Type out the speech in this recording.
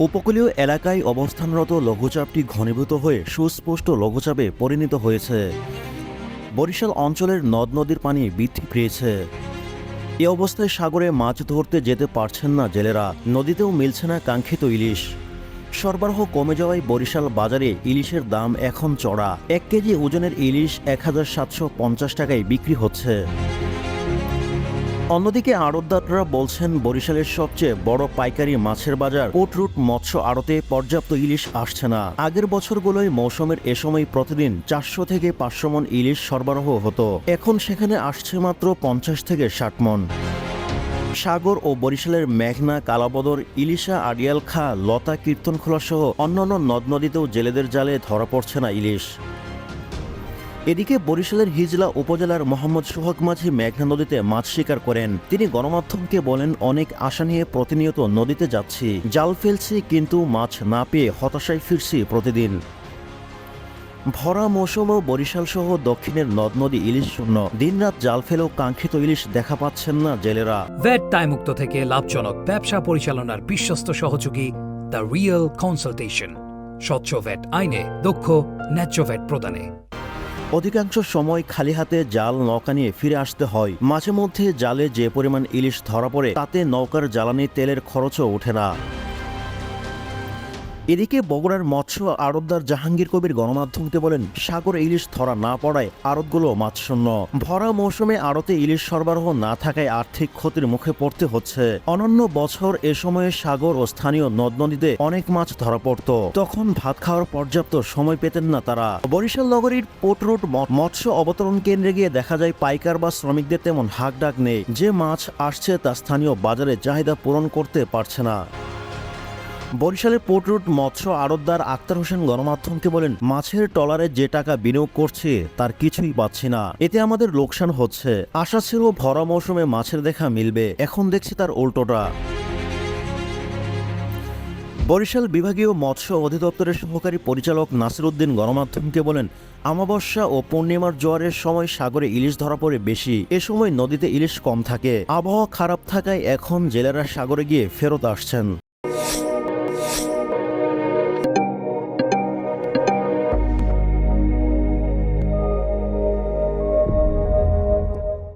উপকূলীয় এলাকায় অবস্থানরত লঘুচাপটি ঘনীভূত হয়ে সুস্পষ্ট লঘুচাপে পরিণত হয়েছে। বরিশাল অঞ্চলের নদ নদীর পানি বৃদ্ধি পেয়েছে। এ অবস্থায় সাগরে মাছ ধরতে যেতে পারছেন না জেলেরা, নদীতেও মিলছে না কাঙ্ক্ষিত ইলিশ। সরবরাহ কমে যাওয়ায় বরিশাল বাজারে ইলিশের দাম এখন চড়া। 1 কেজি ওজনের ইলিশ 1750 টাকায় বিক্রি হচ্ছে। অন্যদিকে আড়তদাররা বলছেন বরিশালের সবচেয়ে বড় পাইকারি মাছের বাজার পোর্ট রুট মৎস্য আড়তে পর্যাপ্ত ইলিশ আসছে না। আগের বছরগুলোয় মৌসুমের এ সময় প্রতিদিন 400 থেকে 500 মন ইলিশ সরবরাহ হতো, এখন সেখানে আসছে মাত্র 50 থেকে 60 মন। সাগর ও বরিশালের মেঘনা, কালাবদর, ইলিশা, আড়িয়ালখা, লতা, কীর্তনখোলা সহ অন্যান্য নদ নদীতেও জেলেদের জালে ধরা পড়ছে না ইলিশ। এদিকে বরিশালের হিজলা উপজেলার মোহাম্মদ সোহাগ মাঝি মেঘনা নদীতে মাছ শিকার করেন। তিনি গণমাধ্যমকে বলেন, অনেক আশা নিয়ে প্রতিনিয়ত নদীতে যাচ্ছি, জাল ফেলছি, কিন্তু মাছ না পেয়ে হতাশায় ফিরছি প্রতিদিন। ভরা মৌসুমেও বরিশাল সহ দক্ষিণের নদ নদী ইলিশ শূন্য। দিনরাত জাল ফেলেও কাঙ্ক্ষিত ইলিশ দেখা পাচ্ছেন না জেলেরা। ভ্যাট দায়মুক্ত থেকে লাভজনক ব্যবসা পরিচালনার বিশ্বস্ত সহযোগী দ্য রিয়েল কনসালটেশন। স্বচ্ছ ভ্যাট আইনে দক্ষ ন্যায্য ভ্যাট প্রদানে। অধিকাংশ সময় খালি হাতে জাল নৌকা নিয়ে ফিরে আসতে হয়। মাঝে মধ্যে জালে যে পরিমাণ ইলিশ ধরা পড়ে তাতে নৌকার জ্বালানি তেলের খরচও ওঠে না। এদিকে বগুড়ার মৎস্য আড়তদার জাহাঙ্গীর কবির গণমাধ্যমকে বলেন, সাগরে ইলিশ ধরা না পড়ায় আড়তগুলো মাছশূন্য। ভরা মৌসুমে আড়তে ইলিশ সরবরাহ না থাকায় আর্থিক ক্ষতির মুখে পড়তে হচ্ছে। অনন্য বছর এ সময়ে সাগর ও স্থানীয় নদ নদীতে অনেক মাছ ধরা পড়ত, তখন ভাত খাওয়ার পর্যাপ্ত সময় পেতেন না তারা। বরিশাল নগরীর পোর্ট রুট মৎস্য অবতরণ কেন্দ্রে গিয়ে দেখা যায় পাইকার বা শ্রমিকদের তেমন হাঁকডাক নেই। যে মাছ আসছে তা স্থানীয় বাজারে চাহিদা পূরণ করতে পারছে না। বরিশালের পোর্ট রুট মৎস্য আড়তদার আক্তার হোসেন গণমাধ্যমকে বলেন, মাছের ট্রলারে যে টাকা বিনিয়োগ করছে তার কিছুই পাচ্ছি না, এতে আমাদের লোকসান হচ্ছে। আশা ছিল ভরা মৌসুমে মাছের দেখা মিলবে, এখন দেখছি তার উল্টোটা। বরিশাল বিভাগীয় মৎস্য অধিদপ্তরের সহকারী পরিচালক নাসির উদ্দিন গণমাধ্যমকে বলেন, অমাবস্যা ও পূর্ণিমার জোয়ারের সময় সাগরে ইলিশ ধরা পড়ে বেশি, এ সময় নদীতে ইলিশ কম থাকে। আবহাওয়া খারাপ থাকায় এখন জেলেরা সাগরে গিয়ে ফেরত আসছেন।